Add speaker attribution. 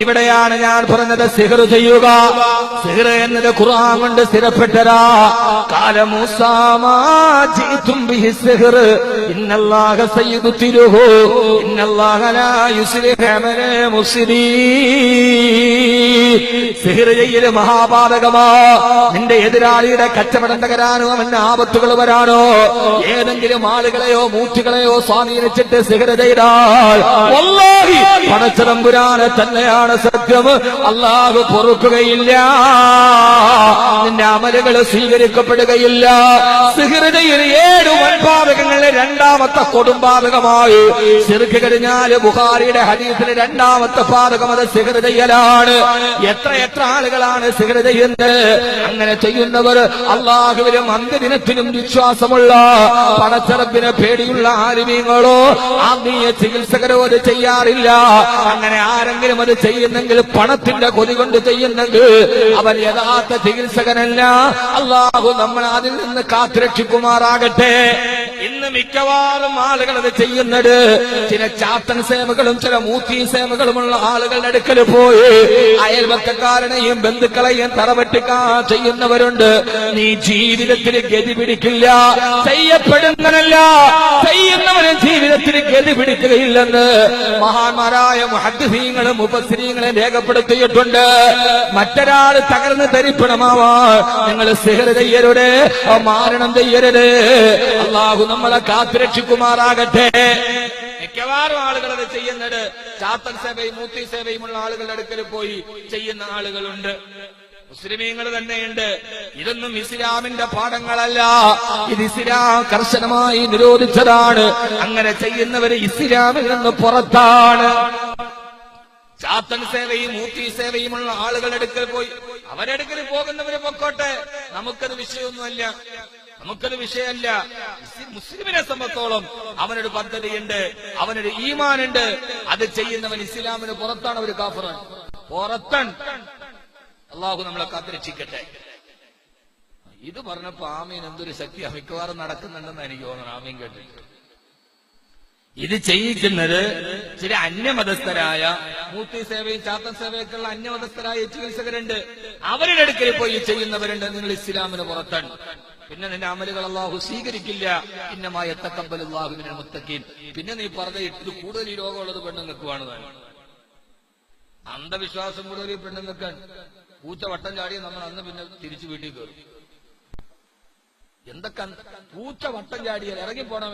Speaker 1: ഇവിടെയാണ് ഞാൻ പറഞ്ഞത് സിഹർ ചെയ്യുക. സിഹർ എന്നത് ഖുർആൻ കൊണ്ട് സ്ഥിരപ്പെട്ടതാ. ഖാല മൂസാ മാ ജിതും ബിഹി സിഹർ ഇന്നല്ലാഹ സയ്യിദുതിരുഹു ഇന്നല്ലാഹ ലാ യുസ്ലിഹു അമല മുഫ്സിദീൻ. സിഹർ ചെയ്യൽ മഹാപാതകമാ. നിന്റെ എതിരാളിയുടെ കച്ചവടം തകരാനോ അവന്റെ ആപത്തുകൾ വരാനോ ഏതെങ്കിലും ആളുകളെയോ മൂർത്തികളെയോ സ്വാധീനിച്ചിട്ട് സിഹർ ചെയ്താൽ വല്ലാഹി പടച്ചതമ്പുരാനെ തന്നെയാണ് സത്യം, അല്ലാഹു പൊറുക്കുകയില്ല, നിന്റെ അമലുകൾ സ്വീകരിക്കപ്പെടുകയില്ല. സിഹർ ചെയ്യൽ 7 വൻപാതകങ്ങളിലെ രണ്ടാമത്തെ കൊടുംപാതകമായി. ശിർക്ക് കഴിഞ്ഞാൽ ബുഖാരിയുടെ ഹദീസിലെ രണ്ടാമത്തെ പാതകം അത് സിഹർ ചെയ്യലാണ്. എത്ര ആളുകളാണ് സിഹർ ചെയ്യുന്നത്? അങ്ങനെ ചെയ്യുന്നവർ അല്ലാഹുവിലും അന്ത്യദിനത്തിലും വിശ്വാസമുള്ള പടച്ചറപ്പിനെ പേടിയുള്ള ആലിമീങ്ങളോ ആത്മീയ ചികിത്സകരോ അത് ചെയ്യാറില്ല. അങ്ങനെ ആരെങ്കിലും അത് ചെയ്യുന്നെങ്കിൽ പണത്തിന്റെ കൊതി കൊണ്ട് ചെയ്യുന്നെങ്കിൽ അവൻ യഥാർത്ഥ ചികിത്സകനല്ല. അല്ലാഹു നമ്മൾ അതിൽ നിന്ന് കാത്തുരക്ഷിക്കുമാറാകട്ടെ. ഇന്ന് മിക്കവാറും ആളുകൾ അത് ചെയ്യുന്നത് ചില ചാത്തൻ സേവകളും ചില മൂത്തി സേവകളുമുള്ള ആളുകളുടെ അടുക്കൽ പോയി അയൽവക്കക്കാരനെയും ബന്ധുക്കളെയും തറവെട്ടിക്കാൻ ചെയ്യുന്നവരുണ്ട്. നീ ജീവിതത്തിൽ ഗതി പിടിക്കില്ല. ചെയ്യപ്പെടുന്നവനല്ല, ചെയ്യുന്നവനും ജീവിതത്തിൽ ഗതി പിടിക്കുകയില്ലെന്ന് മഹാന്മാരായ മുഹദ്ദിസീങ്ങളും മുഫസ്സിരീങ്ങളും രേഖപ്പെടുത്തിയിട്ടുണ്ട്. മറ്റൊരാൾ തകർന്ന് തരിപ്പണമാവാൻ നിങ്ങൾ സിഹർ ചെയ്യരുത്, മാരണം ചെയ്യരുത്. അല്ലാഹു നമ്മളെ കാത്തുരക്ഷിക്കുമാറാകട്ടെ. മിക്കവാറും ആളുകൾ അത് ചെയ്യുന്നത് ചാത്തൻ സേവയും മൂത്തി സേവയുമുള്ള ആളുകളുടെ അടുക്കൽ പോയി ചെയ്യുന്ന ആളുകളുണ്ട്. മുസ്ലിമീങ്ങൾ തന്നെയുണ്ട്. ഇതൊന്നും ഇസ്ലാമിന്റെ പാഠങ്ങളല്ല. ഇത് ഇസ്ലാം കർശനമായി നിരോധിച്ചതാണ്. അങ്ങനെ ചെയ്യുന്നവര് ഇസ്ലാമിൽ നിന്ന് പുറത്താണ്. ചാത്തൻ സേവയും മൂത്തി സേവയുമുള്ള ആളുകളുടെ അടുക്കൽ പോയി അവരടുക്കൽ പോകുന്നവര് പൊക്കോട്ടെ, നമുക്കത് വിഷയമൊന്നുമല്ല, നമുക്കത് വിഷയമല്ല. മുസ്ലിമിനെ സംബന്ധിച്ചോളം അവനൊരു പദ്ധതിയുണ്ട്, അവനൊരു ഈമാനുണ്ട്. അത് ചെയ്യുന്നവൻ ഇസ്ലാമിന് പുറത്താണ്, ഒരു കാഫിറാണ്, പുറത്താണ്. അള്ളാഹു നമ്മളെ കാത്തുരക്ഷിക്കട്ടെ. ഇത് പറഞ്ഞപ്പോ ആമീൻ എന്തൊരു ശക്തിയാ മിക്കവാറും നടക്കുന്നുണ്ടെന്ന് എനിക്ക് തോന്നുന്നു. ആമീൻ കേട്ടിട്ട് ഇത് ചെയ്യിക്കുന്നത് ചില അന്യമതസ്ഥരായ മൂത്തി സേവയും ചാത്തൻ സേവയൊക്കെയുള്ള അന്യമതസ്ഥരായ ചികിത്സകരുണ്ട്. അവരുടെ അടുക്കൽ പോയി ചെയ്യുന്നവരുണ്ട്. നിങ്ങൾ ഇസ്ലാമിന് പുറത്താണ്, പിന്നെ നിന്റെ അമലുകൾ അല്ലാഹു സ്വീകരിക്കില്ല. ഇന്നമായ തഖബ്ബലുല്ലാഹു മിനൽ മുത്തഖീൻ. പിന്നെ നീ പറഞ്ഞിട്ട് കൂടുതൽ ഈ രോഗമുള്ളത് പെണ്ണുങ്ങൾക്കുമാണ്. അന്ധവിശ്വാസം കൂടുതൽ ഈ പെണ്ണുങ്ങൾക്കാണ്. പൂച്ച വട്ടം ചാടിയ നമ്മൾ അന്ന് പിന്നെ തിരിച്ചു വീട്ടിൽ കയറും. എന്തൊക്കെ പൂച്ച വട്ടം ചാടിയാൽ ഇറങ്ങിപ്പോണ